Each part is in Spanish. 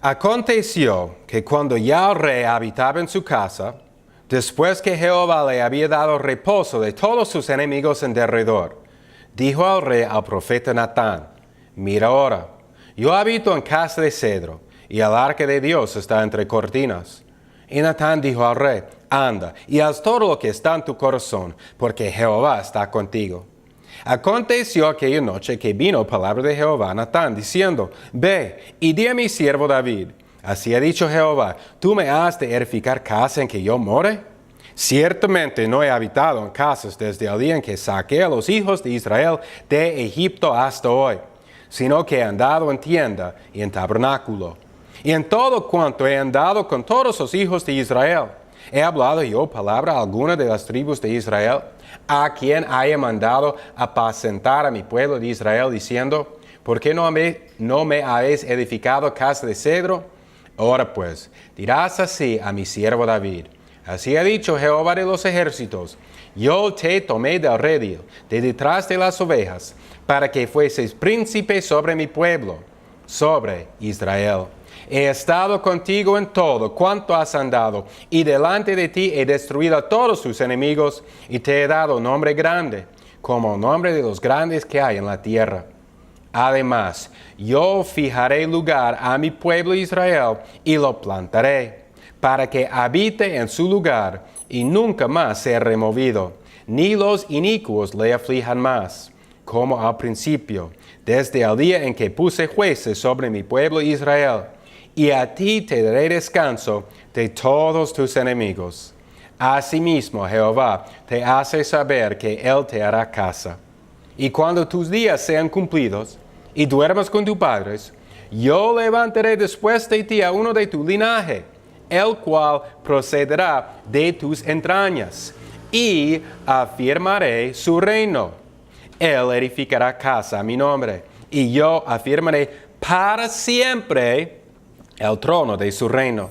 Aconteció que cuando ya el rey habitaba en su casa, después que Jehová le había dado reposo de todos sus enemigos en derredor, dijo al rey al profeta Natán: mira ahora, yo habito en casa de cedro, y el arca de Dios está entre cortinas. Y Natán dijo al rey: anda, y haz todo lo que está en tu corazón, porque Jehová está contigo. Aconteció aquella noche que vino palabra de Jehová a Natán, diciendo: ve y di a mi siervo David, así ha dicho Jehová, ¿tú me has de edificar casa en que yo more? Ciertamente no he habitado en casas desde el día en que saqué a los hijos de Israel de Egipto hasta hoy, sino que he andado en tienda y en tabernáculo. Y en todo cuanto he andado con todos los hijos de Israel, ¿he hablado yo palabra alguna de las tribus de Israel, a quien haya mandado apacentar a mi pueblo de Israel, diciendo: ¿por qué no me habéis edificado casa de cedro? Ahora pues, dirás así a mi siervo David: así ha dicho Jehová de los ejércitos, yo te tomé del redil, de detrás de las ovejas, para que fueses príncipe sobre mi pueblo, sobre Israel. He estado contigo en todo cuanto has andado, y delante de ti he destruido a todos tus enemigos, y te he dado nombre grande, como el nombre de los grandes que hay en la tierra. Además, yo fijaré lugar a mi pueblo Israel, y lo plantaré, para que habite en su lugar, y nunca más sea removido, ni los inicuos le aflijan más, como al principio, desde el día en que puse jueces sobre mi pueblo Israel. Y a ti te daré descanso de todos tus enemigos. Asimismo, Jehová te hace saber que Él te hará casa. Y cuando tus días sean cumplidos, y duermas con tus padres, yo levantaré después de ti a uno de tu linaje, el cual procederá de tus entrañas, y afirmaré su reino. Él edificará casa a mi nombre, y yo afirmaré para siempre el trono de su reino.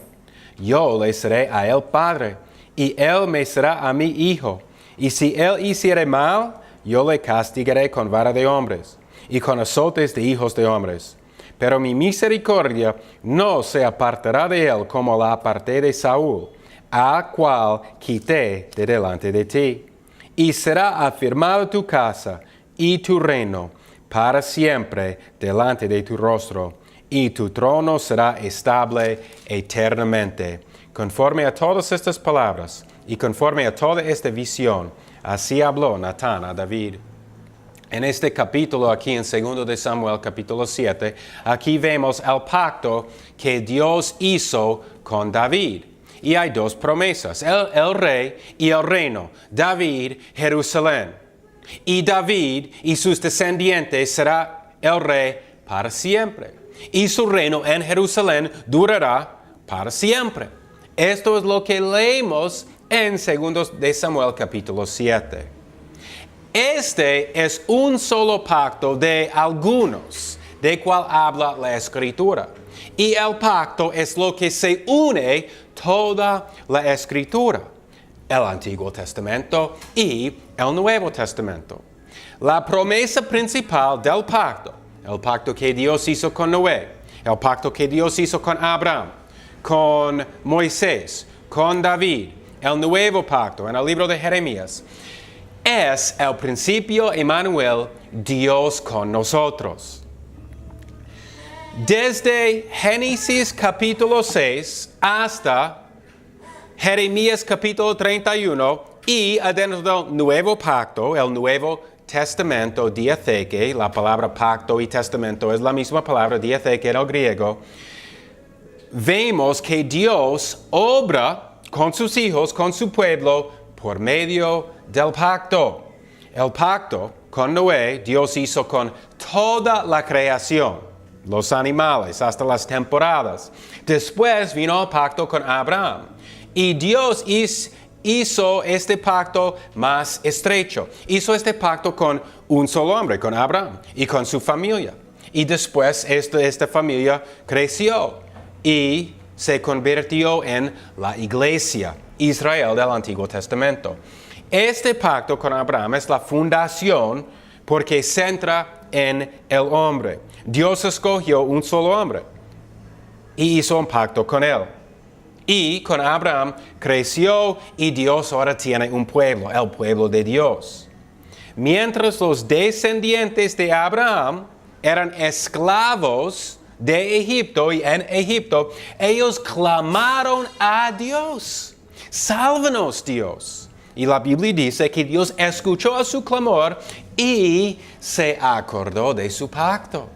Yo le seré a él padre, y él me será a mí hijo. Y si él hiciere mal, yo le castigaré con vara de hombres, y con azotes de hijos de hombres. Pero mi misericordia no se apartará de él como la aparté de Saúl, a cual quité de delante de ti. Y será afirmada tu casa y tu reino para siempre delante de tu rostro, y tu trono será estable eternamente. Conforme a todas estas palabras, y conforme a toda esta visión, así habló Natán a David. En este capítulo, aquí en 2 de Samuel, capítulo 7, aquí vemos el pacto que Dios hizo con David. Y hay dos promesas, el rey y el reino, David, Jerusalén. Y David y sus descendientes será el rey para siempre. Y su reino en Jerusalén durará para siempre. Esto es lo que leemos en 2 de Samuel capítulo 7. Este es un solo pacto de algunos, de cual habla la Escritura. Y el pacto es lo que se une toda la Escritura, el Antiguo Testamento y el Nuevo Testamento. La promesa principal del pacto, el pacto que Dios hizo con Noé, el pacto que Dios hizo con Abraham, con Moisés, con David, el nuevo pacto en el libro de Jeremías, es el principio Emmanuel, Dios con nosotros. Desde Génesis capítulo 6 hasta Jeremías capítulo 31 y adentro del nuevo pacto, el nuevo testamento, diatheke, la palabra pacto y testamento es la misma palabra, diatheke en el griego, vemos que Dios obra con sus hijos, con su pueblo, por medio del pacto. El pacto con Noé, Dios hizo con toda la creación, los animales, hasta las temporadas. Después vino el pacto con Abraham. Y Dios hizo este pacto más estrecho. Hizo este pacto con un solo hombre, con Abraham y con su familia. Y después esta familia creció y se convirtió en la iglesia, Israel del Antiguo Testamento. Este pacto con Abraham es la fundación porque centra en el hombre. Dios escogió un solo hombre. y hizo un pacto con él. Y con Abraham creció y Dios ahora tiene un pueblo, el pueblo de Dios. Mientras los descendientes de Abraham eran esclavos de Egipto y en Egipto, ellos clamaron a Dios. Sálvanos, Dios. Y la Biblia dice que Dios escuchó a su clamor y se acordó de su pacto.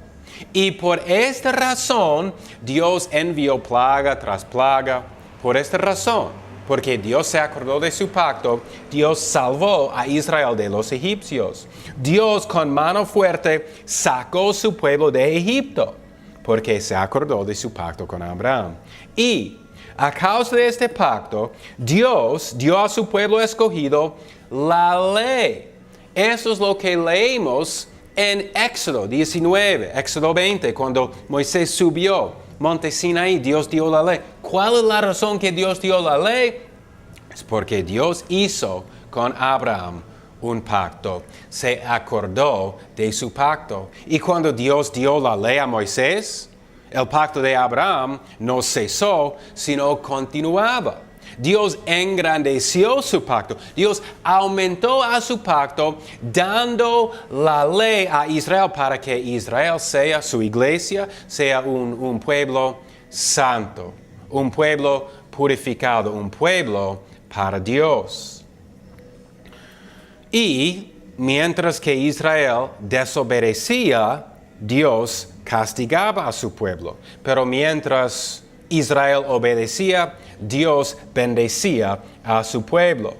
Y por esta razón, Dios envió plaga tras plaga. Por esta razón, porque Dios se acordó de su pacto, Dios salvó a Israel de los egipcios. Dios con mano fuerte sacó su pueblo de Egipto, porque se acordó de su pacto con Abraham. Y a causa de este pacto, Dios dio a su pueblo escogido la ley. Eso es lo que leímos en Éxodo 19, Éxodo 20, cuando Moisés subió Monte Sinaí, Dios dio la ley. ¿Cuál es la razón que Dios dio la ley? Es porque Dios hizo con Abraham un pacto. Se acordó de su pacto. Y cuando Dios dio la ley a Moisés, el pacto de Abraham no cesó, sino continuaba. Dios engrandeció su pacto. Dios aumentó a su pacto, dando la ley a Israel para que Israel sea su iglesia, sea un pueblo santo, un pueblo purificado, un pueblo para Dios. Y mientras que Israel desobedecía, Dios castigaba a su pueblo. Pero mientras Israel obedecía, Dios bendecía a su pueblo.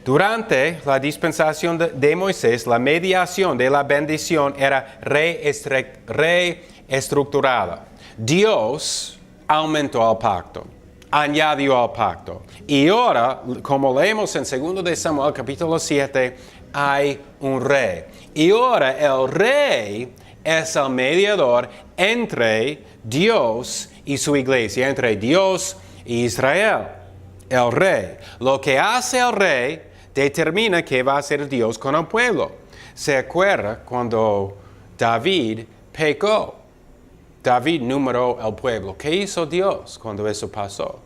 Durante la dispensación de Moisés, la mediación de la bendición era reestructurada. Dios aumentó el pacto, añadió al pacto. Y ahora, como leemos en 2 de Samuel capítulo 7, hay un rey. Y ahora el rey es el mediador entre Dios y su iglesia, entre Dios y Israel, el rey. Lo que hace el rey determina qué va a hacer Dios con el pueblo. ¿Se acuerda cuando David pecó? David numeró el pueblo. ¿Qué hizo Dios cuando eso pasó?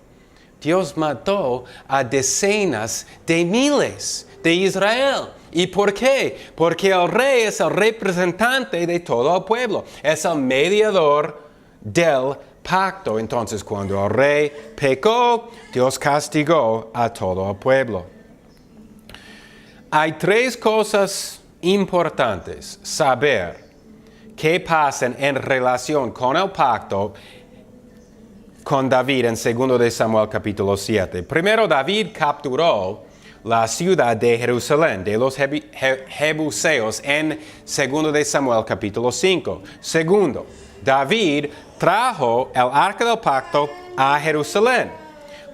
Dios mató a decenas de miles de Israel. ¿Y por qué? Porque el rey es el representante de todo el pueblo. Es el mediador del pacto. Entonces, cuando el rey pecó, Dios castigó a todo el pueblo. Hay 3 cosas importantes saber que pasan en relación con el pacto con David en 2 de Samuel capítulo 7. Primero, David capturó la ciudad de Jerusalén, de los jebuseos, en 2 de Samuel capítulo 5. Segundo, David trajo el arca del pacto a Jerusalén,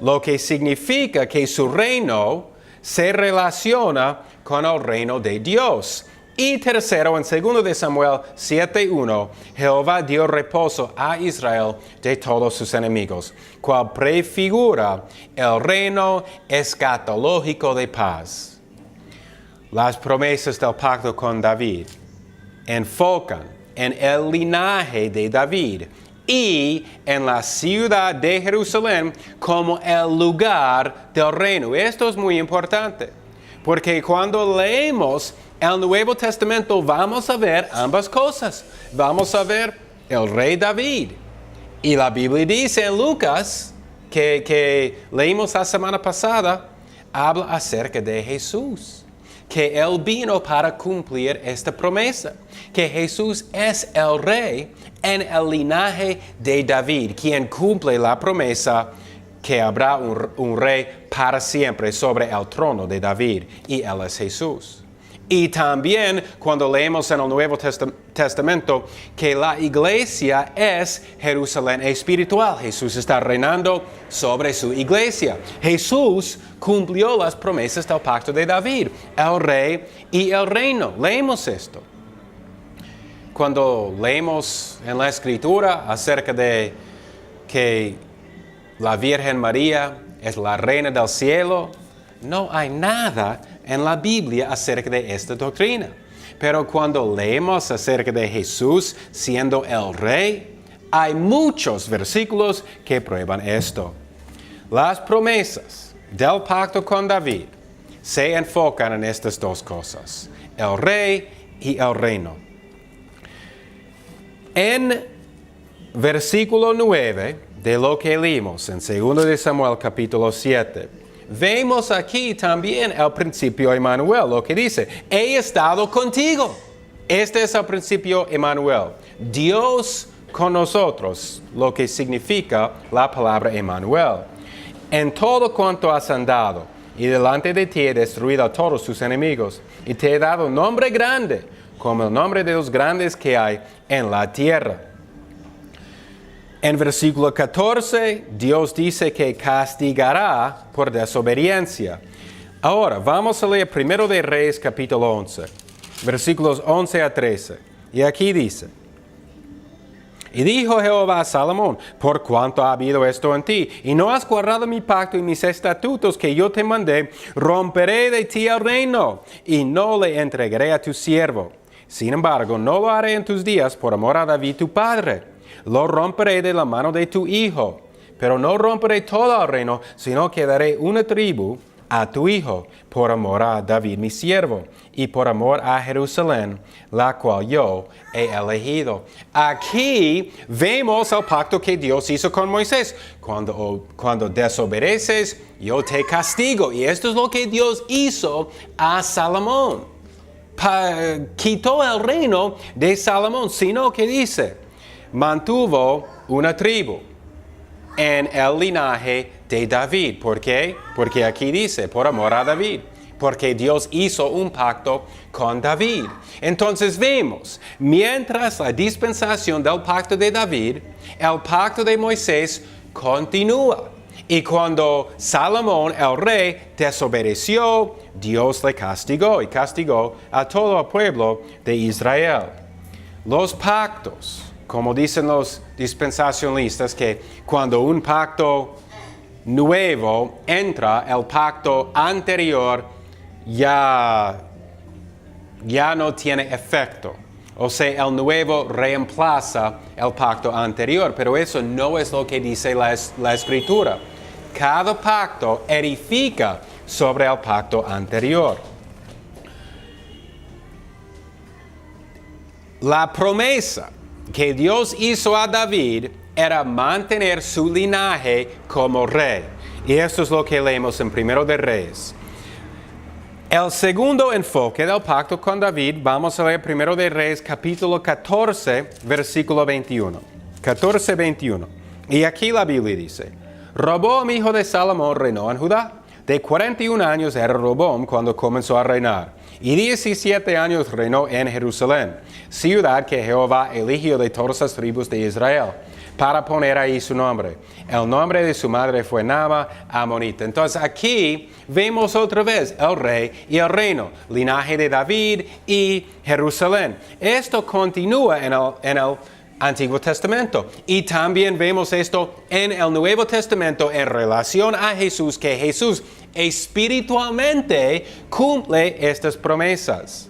lo que significa que su reino se relaciona con el reino de Dios. Y tercero, en 2 de Samuel 7:1, Jehová dio reposo a Israel de todos sus enemigos, cual prefigura el reino escatológico de paz. Las promesas del pacto con David enfocan en el linaje de David y en la ciudad de Jerusalén como el lugar del reino. Esto es muy importante, porque cuando leemos el Nuevo Testamento vamos a ver ambas cosas. Vamos a ver el rey David. Y la Biblia dice en Lucas, que leímos la semana pasada, habla acerca de Jesús. Que Él vino para cumplir esta promesa. Que Jesús es el rey en el linaje de David, quien cumple la promesa que habrá un rey para siempre sobre el trono de David. Y Él es Jesús. Y también cuando leemos en el Nuevo Testamento que la iglesia es Jerusalén espiritual. Jesús está reinando sobre su iglesia. Jesús cumplió las promesas del pacto de David, el rey y el reino. Leemos esto. Cuando leemos en la Escritura acerca de que la Virgen María es la reina del cielo, no hay nada en la Biblia acerca de esta doctrina. Pero cuando leemos acerca de Jesús siendo el rey, hay muchos versículos que prueban esto. Las promesas del pacto con David se enfocan en estas dos cosas, el rey y el reino. En versículo 9 de lo que leímos en 2 de Samuel capítulo 7, vemos aquí también el principio Emmanuel, lo que dice, he estado contigo. Este es el principio Emmanuel, Dios con nosotros, lo que significa la palabra Emmanuel. En todo cuanto has andado, y delante de ti he destruido a todos tus enemigos, y te he dado un nombre grande, como el nombre de los grandes que hay en la tierra. En versículo 14, Dios dice que castigará por desobediencia. Ahora, vamos a leer 1 de Reyes capítulo 11, versículos 11 a 13. Y aquí dice, y dijo Jehová a Salomón, por cuanto ha habido esto en ti, y no has guardado mi pacto y mis estatutos que yo te mandé, romperé de ti el reino, y no le entregaré a tu siervo. Sin embargo, no lo haré en tus días por amor a David tu padre. Lo romperé de la mano de tu hijo, pero no romperé todo el reino, sino que daré una tribu a tu hijo, por amor a David mi siervo, y por amor a Jerusalén, la cual yo he elegido. Aquí vemos el pacto que Dios hizo con Moisés. Cuando desobedeces, yo te castigo. Y esto es lo que Dios hizo a Salomón. Quitó el reino de Salomón, sino que dice, mantuvo una tribu en el linaje de David. ¿Por qué? Porque aquí dice, por amor a David. Porque Dios hizo un pacto con David. Entonces vemos, mientras la dispensación del pacto de David, el pacto de Moisés continúa. Y cuando Salomón, el rey, desobedeció, Dios le castigó y castigó a todo el pueblo de Israel. Los pactos, como dicen los dispensacionalistas, que cuando un pacto nuevo entra, el pacto anterior ya no tiene efecto. O sea, el nuevo reemplaza el pacto anterior, pero eso no es lo que dice la Escritura. Cada pacto edifica sobre el pacto anterior. La promesa que Dios hizo a David era mantener su linaje como rey. Y esto es lo que leemos en 1 de Reyes. El segundo enfoque del pacto con David, vamos a leer 1 de Reyes capítulo 14, versículo 21. 14, 21. Y aquí la Biblia dice, Roboam, hijo de Salomón, reinó en Judá. De 41 años era Roboam cuando comenzó a reinar, y 17 años reinó en Jerusalén, ciudad que Jehová eligió de todas las tribus de Israel, para poner ahí su nombre. El nombre de su madre fue Naama, amonita. Entonces aquí vemos otra vez el rey y el reino, linaje de David y Jerusalén. Esto continúa en el Antiguo Testamento. Y también vemos esto en el Nuevo Testamento en relación a Jesús, que Jesús espiritualmente cumple estas promesas.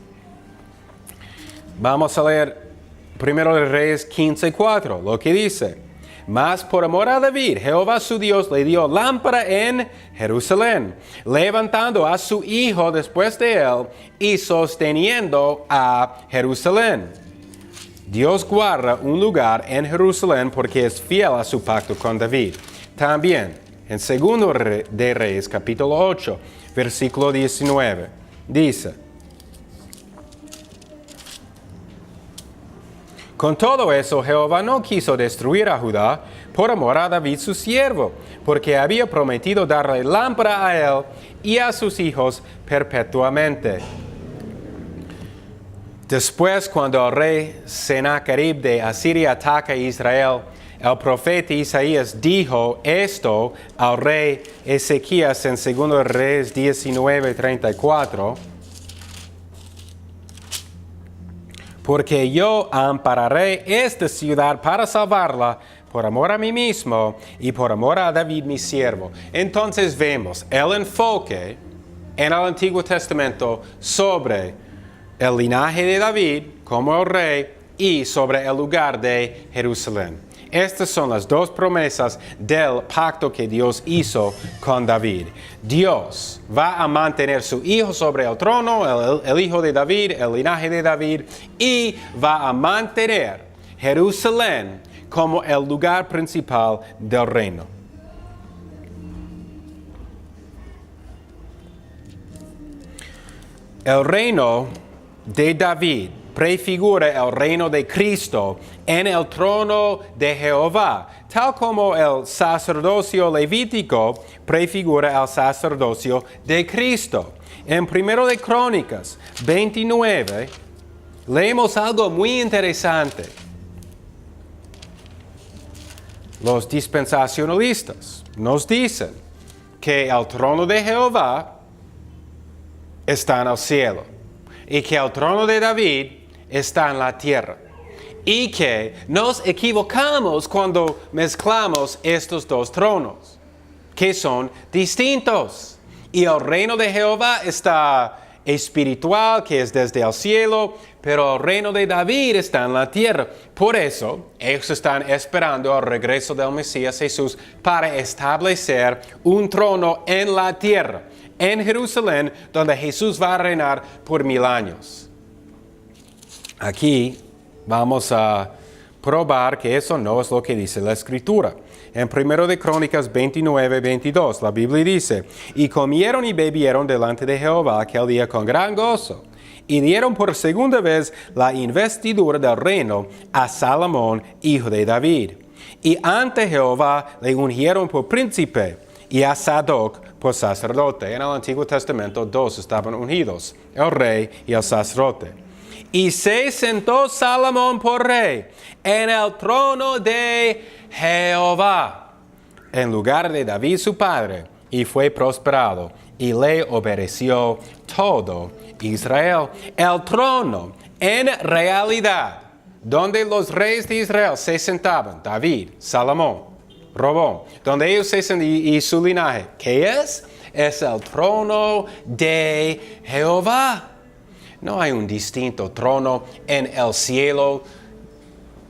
Vamos a leer 1 de Reyes 15:4, lo que dice, mas por amor a David, Jehová su Dios le dio lámpara en Jerusalén, levantando a su hijo después de él y sosteniendo a Jerusalén. Dios guarda un lugar en Jerusalén porque es fiel a su pacto con David. También, en 2 de Reyes, capítulo 8, versículo 19, dice, con todo eso, Jehová no quiso destruir a Judá por amor a David su siervo, porque había prometido darle lámpara a él y a sus hijos perpetuamente. Después, cuando el rey Sennacherib de Asiria ataca a Israel, el profeta Isaías dijo esto al rey Ezequías en 2 Reyes 19:34. Porque yo ampararé esta ciudad para salvarla por amor a mí mismo y por amor a David mi siervo. Entonces vemos el enfoque en el Antiguo Testamento sobre el linaje de David como el rey y sobre el lugar de Jerusalén. Estas son las dos promesas del pacto que Dios hizo con David. Dios va a mantener su hijo sobre el trono, el hijo de David, el linaje de David, y va a mantener Jerusalén como el lugar principal del reino. El reino de David prefigura el reino de Cristo en el trono de Jehová, tal como el sacerdocio levítico prefigura el sacerdocio de Cristo. En 1 de Crónicas 29 leemos algo muy interesante. Los dispensacionalistas nos dicen que el trono de Jehová está en el cielo y que el trono de David está en la tierra. Y que nos equivocamos cuando mezclamos estos dos tronos, que son distintos. Y el reino de Jehová está espiritual, que es desde el cielo, pero el reino de David está en la tierra. Por eso, ellos están esperando el regreso del Mesías Jesús para establecer un trono en la tierra, en Jerusalén, donde Jesús va a reinar por 1000 años. Aquí vamos a probar que eso no es lo que dice la Escritura. En 1 de Crónicas 29, 22, la Biblia dice, y comieron y bebieron delante de Jehová aquel día con gran gozo, y dieron por segunda vez la investidura del reino a Salomón, hijo de David. Y ante Jehová le ungieron por príncipe, y a Sadoc por sacerdote. En el Antiguo Testamento dos estaban ungidos, el rey y el sacerdote. Y se sentó Salomón por rey en el trono de Jehová, en lugar de David su padre, y fue prosperado, y le obedeció todo Israel. El trono, en realidad, donde los reyes de Israel se sentaban, David, Salomón, Robón, donde ellos se sentaban y su linaje, ¿qué es? Es el trono de Jehová. No hay un distinto trono en el cielo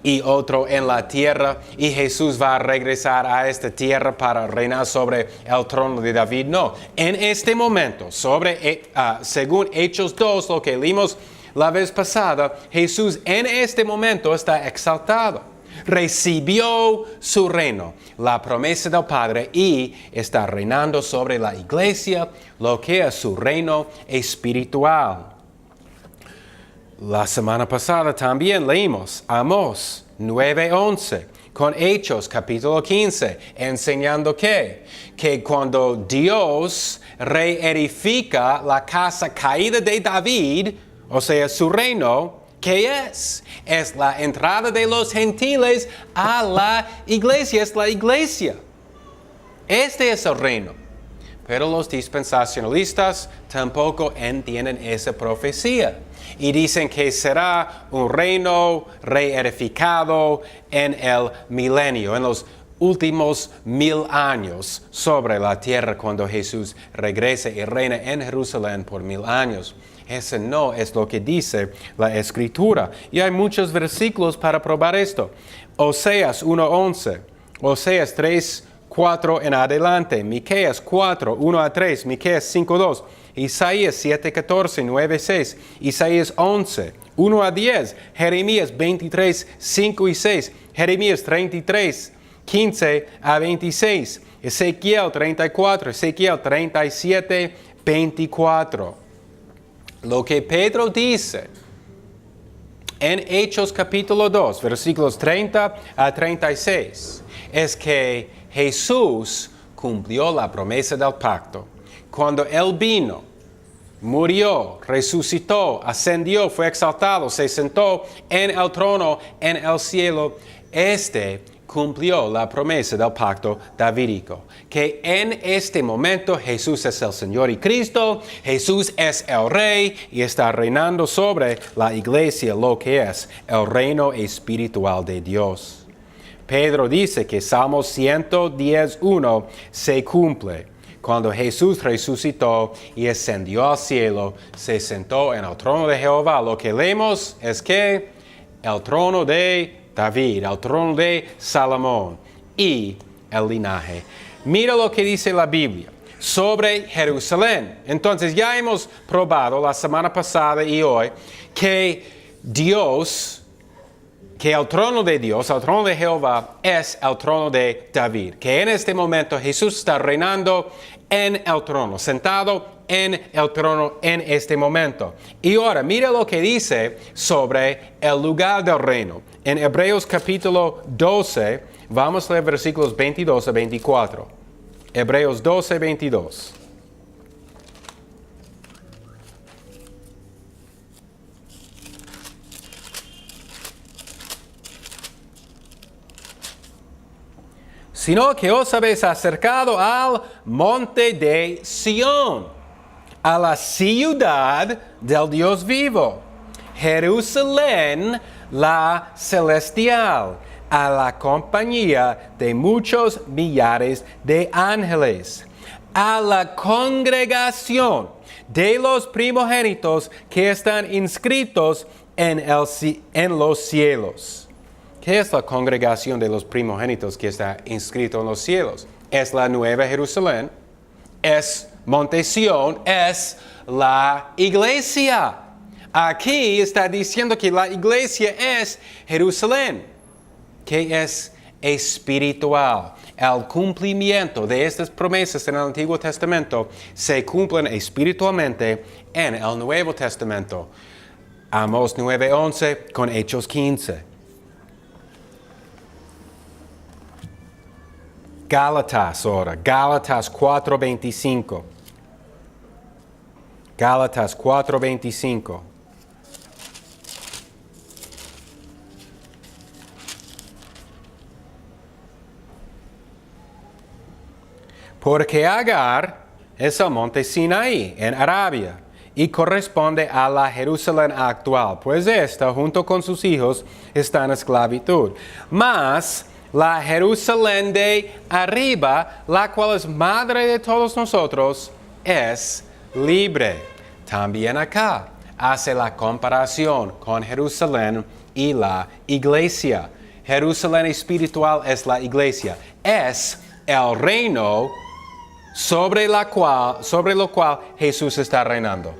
y otro en la tierra, y Jesús va a regresar a esta tierra para reinar sobre el trono de David. No, en este momento, según Hechos 2, lo que leímos la vez pasada, Jesús en este momento está exaltado. Recibió su reino, la promesa del Padre, y está reinando sobre la iglesia, lo que es su reino espiritual. La semana pasada también leímos Amós 9:11 con Hechos capítulo 15, enseñando que cuando Dios reedifica la casa caída de David, o sea, su reino, ¿qué es? Es la entrada de los gentiles a la iglesia, es la iglesia. Este es el reino. Pero los dispensacionalistas tampoco entienden esa profecía. Y dicen que será un reino reedificado en el milenio, en los últimos 1000 años sobre la tierra, cuando Jesús regrese y reina en Jerusalén por 1000 años. Ese no es lo que dice la Escritura. Y hay muchos versículos para probar esto. Oseas 1:11, Oseas 3:4 en adelante, Miqueas 4:1-3, Miqueas 5:2, Isaías 7:14, 9:6, Isaías 11:1-10, Jeremías 23:5 y 6, Jeremías 33:15-26, Ezequiel 34, Ezequiel 37:24. Lo que Pedro dice en Hechos capítulo 2, versículos 30-36, es que Jesús cumplió la promesa del pacto. Cuando Él vino, murió, resucitó, ascendió, fue exaltado, se sentó en el trono en el cielo, cumplió la promesa del pacto davídico, que en este momento Jesús es el Señor y Cristo, Jesús es el Rey y está reinando sobre la iglesia, lo que es el reino espiritual de Dios. Pedro dice que Salmo 110:1 se cumple. Cuando Jesús resucitó y ascendió al cielo, se sentó en el trono de Jehová. Lo que leemos es que el trono de David, al trono de Salomón y el linaje. Mira lo que dice la Biblia sobre Jerusalén. Entonces ya hemos probado la semana pasada y hoy que el trono de Dios, el trono de Jehová, es el trono de David. Que en este momento Jesús está reinando en el trono, sentado en el trono en este momento. Y ahora, mira lo que dice sobre el lugar del reino. En Hebreos capítulo 12, vamos a leer versículos 22 a 24. Hebreos 12, 22. Sino que os habéis acercado al monte de Sión, a la ciudad del Dios vivo, Jerusalén la celestial, a la compañía de muchos millares de ángeles, a la congregación de los primogénitos que están inscritos en los cielos. ¿Qué es la congregación de los primogénitos que está inscrito en los cielos? Es la Nueva Jerusalén, es Monte Sión, es la iglesia. Aquí está diciendo que la iglesia es Jerusalén, que es espiritual. El cumplimiento de estas promesas en el Antiguo Testamento se cumplen espiritualmente en el Nuevo Testamento. Amós 9:11 con Hechos 15. Gálatas ahora, Gálatas 4:25. Gálatas 4:25. Porque Agar es el monte Sinaí en Arabia y corresponde a la Jerusalén actual, pues esta junto con sus hijos está en esclavitud. Mas la Jerusalén de arriba, la cual es madre de todos nosotros, es libre. También acá hace la comparación con Jerusalén y la iglesia. Jerusalén espiritual es la iglesia. Es el reino sobre lo cual Jesús está reinando.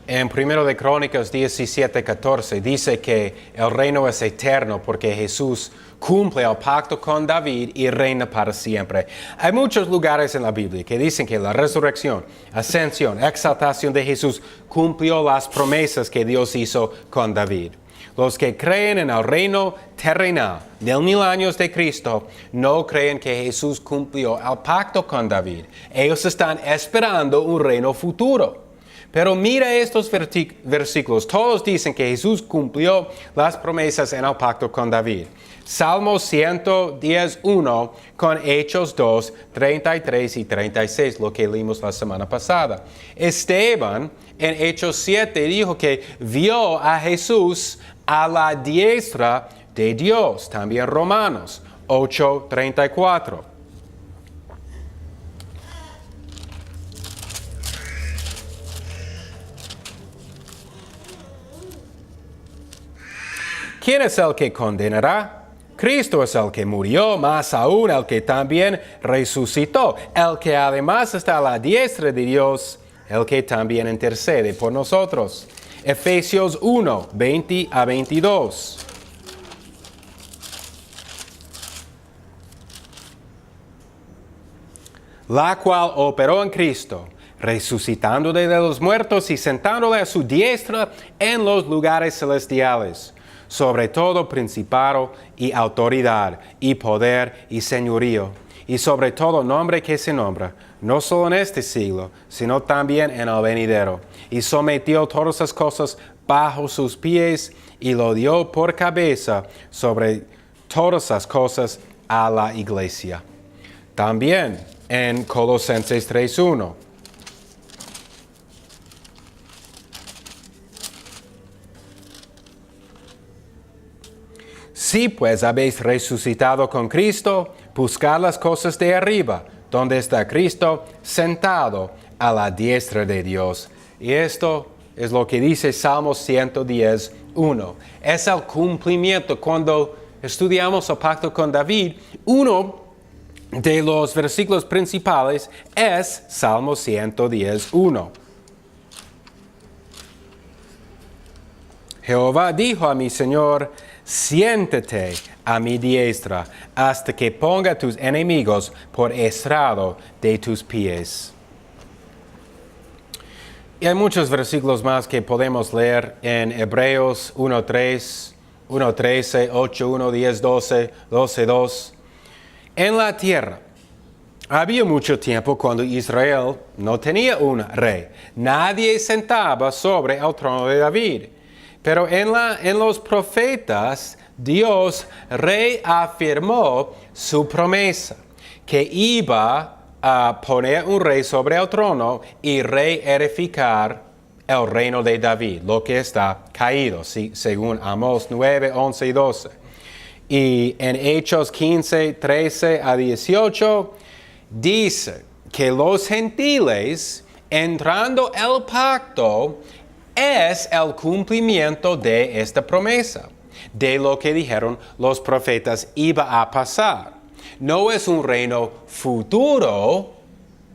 En 1 de Crónicas 17:14 dice que el reino es eterno porque Jesús cumple el pacto con David y reina para siempre. Hay muchos lugares en la Biblia que dicen que la resurrección, ascensión, exaltación de Jesús cumplió las promesas que Dios hizo con David. Los que creen en el reino terrenal del 1000 años de Cristo no creen que Jesús cumplió el pacto con David. Ellos están esperando un reino futuro. Pero mira estos versículos. Todos dicen que Jesús cumplió las promesas en el pacto con David. Salmo 110:1 con Hechos 2, 33 y 36, lo que leímos la semana pasada. Esteban en Hechos 7 dijo que vio a Jesús a la diestra de Dios. También Romanos 8:34. ¿Quién es el que condenará? Cristo es el que murió, más aún el que también resucitó, el que además está a la diestra de Dios, el que también intercede por nosotros. Efesios 1, 20 a 22. La cual operó en Cristo, resucitándole de los muertos y sentándole a su diestra en los lugares celestiales, sobre todo principado y autoridad, y poder y señorío, y sobre todo nombre que se nombra, no solo en este siglo, sino también en el venidero. Y sometió todas las cosas bajo sus pies, y lo dio por cabeza sobre todas las cosas a la iglesia. También en Colosenses 3:1. Si pues habéis resucitado con Cristo, buscad las cosas de arriba, donde está Cristo sentado a la diestra de Dios. Y esto es lo que dice Salmo 110:1. Es el cumplimiento. Cuando estudiamos el pacto con David, uno de los versículos principales es Salmo 110:1. Jehová dijo a mi Señor, siéntate a mi diestra hasta que ponga tus enemigos por estrado de tus pies. Y hay muchos versículos más que podemos leer en Hebreos 1:3, 1:13, 8:1, 10:12, 12:2. En la tierra había mucho tiempo cuando Israel no tenía un rey. Nadie sentaba sobre el trono de David. Pero en los profetas, Dios reafirmó su promesa, que iba a poner un rey sobre el trono y reedificar el reino de David, lo que está caído, según Amós 9, 11 y 12. Y en Hechos 15, 13 a 18, dice que los gentiles, entrando el pacto, es el cumplimiento de esta promesa, de lo que dijeron los profetas iba a pasar. No es un reino futuro,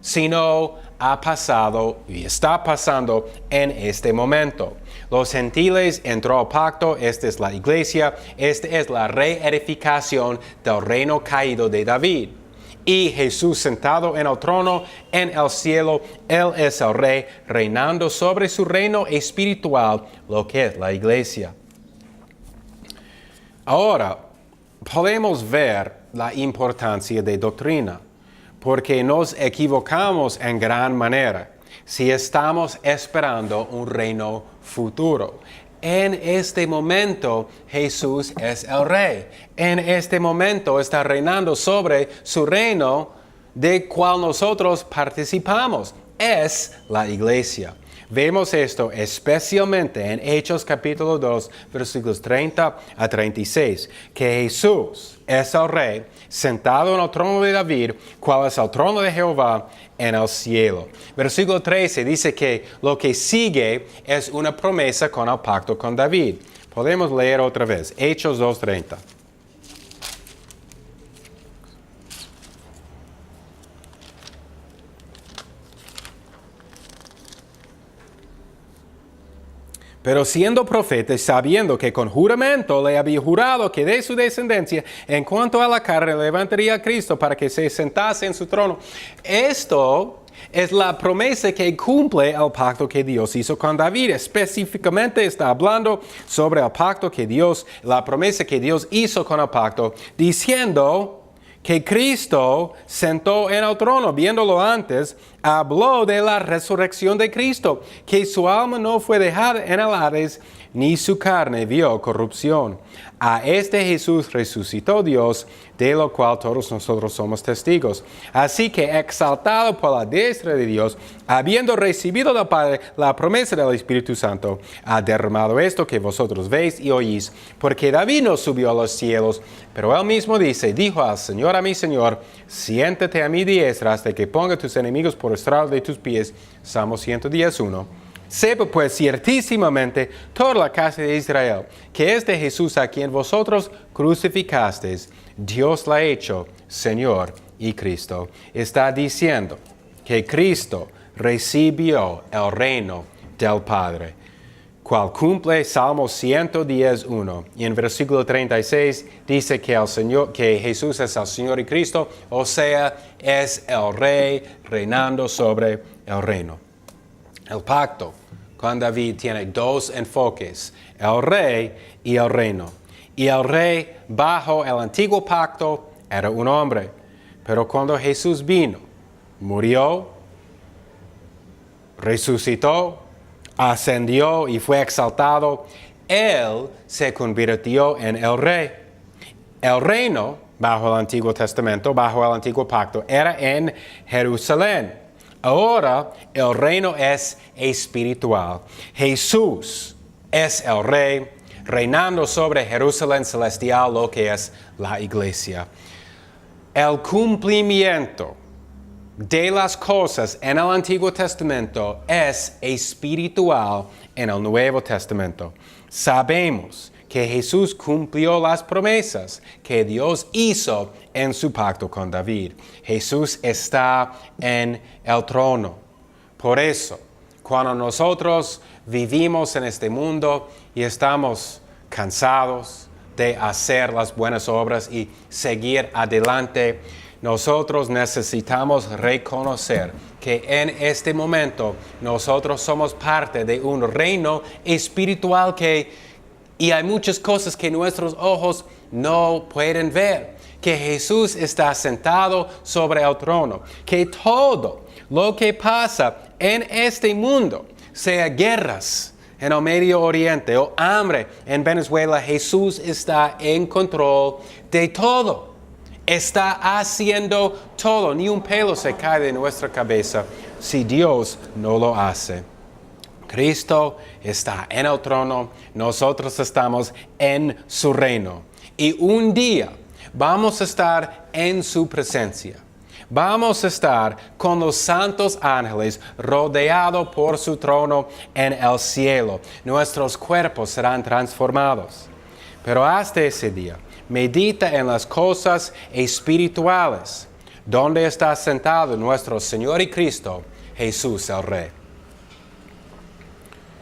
sino ha pasado y está pasando en este momento. Los gentiles entró al pacto, esta es la iglesia, esta es la reedificación del reino caído de David. Y Jesús sentado en el trono en el cielo, Él es el rey, reinando sobre su reino espiritual, lo que es la iglesia. Ahora, podemos ver la importancia de doctrina, porque nos equivocamos en gran manera si estamos esperando un reino futuro. En este momento Jesús es el rey. En este momento está reinando sobre su reino de cual nosotros participamos. Es la iglesia. Vemos esto especialmente en Hechos capítulo 2, versículos 30 a 36, que Jesús es el rey sentado en el trono de David, cual es el trono de Jehová en el cielo. Versículo 13 dice que lo que sigue es una promesa con el pacto con David. Podemos leer otra vez, Hechos 2:30. Pero siendo profeta, sabiendo que con juramento le había jurado que de su descendencia, en cuanto a la carne, levantaría a Cristo para que se sentase en su trono. Esto es la promesa que cumple el pacto que Dios hizo con David. Específicamente está hablando sobre el pacto que Dios, la promesa que Dios hizo con el pacto, diciendo que Cristo sentó en el trono. Viéndolo antes, habló de la resurrección de Cristo, que su alma no fue dejada en el Hades, ni su carne vio corrupción. A este Jesús resucitó Dios, de lo cual todos nosotros somos testigos. Así que, exaltado por la diestra de Dios, habiendo recibido del Padre la promesa del Espíritu Santo, ha derramado esto que vosotros veis y oís. Porque David no subió a los cielos, pero él mismo dice, dijo al Señor a mi Señor, siéntate a mi diestra hasta que ponga tus enemigos por estrado de tus pies. Salmo 110:1. Sepa pues ciertísimamente toda la casa de Israel, que este Jesús a quien vosotros crucificasteis, Dios la ha hecho Señor y Cristo. Está diciendo que Cristo recibió el reino del Padre, cual cumple Salmo 110:1. Y en versículo 36 dice que que Jesús es el Señor y Cristo, o sea, es el Rey reinando sobre el reino. El pacto con David tiene dos enfoques, el rey y el reino. Y el rey bajo el antiguo pacto era un hombre, pero cuando Jesús vino, murió, resucitó, ascendió y fue exaltado, Él se convirtió en el rey. El reino, bajo el Antiguo Testamento, bajo el Antiguo Pacto, era en Jerusalén. Ahora el reino es espiritual. Jesús es el rey, reinando sobre Jerusalén celestial, lo que es la iglesia. El cumplimiento de las cosas en el Antiguo Testamento es espiritual en el Nuevo Testamento. Sabemos que Jesús cumplió las promesas que Dios hizo en su pacto con David. Jesús está en el trono. Por eso, cuando nosotros vivimos en este mundo y estamos cansados de hacer las buenas obras y seguir adelante, nosotros necesitamos reconocer que en este momento nosotros somos parte de un reino espiritual y hay muchas cosas que nuestros ojos no pueden ver. Que Jesús está sentado sobre el trono. Que todo lo que pasa en este mundo, sea guerras en el Medio Oriente o hambre en Venezuela, Jesús está en control de todo. Está haciendo todo. Ni un pelo se cae de nuestra cabeza si Dios no lo hace. Cristo está en el trono, nosotros estamos en su reino. Y un día vamos a estar en su presencia. Vamos a estar con los santos ángeles rodeados por su trono en el cielo. Nuestros cuerpos serán transformados. Pero hasta ese día, medita en las cosas espirituales, donde está sentado nuestro Señor y Cristo, Jesús el Rey.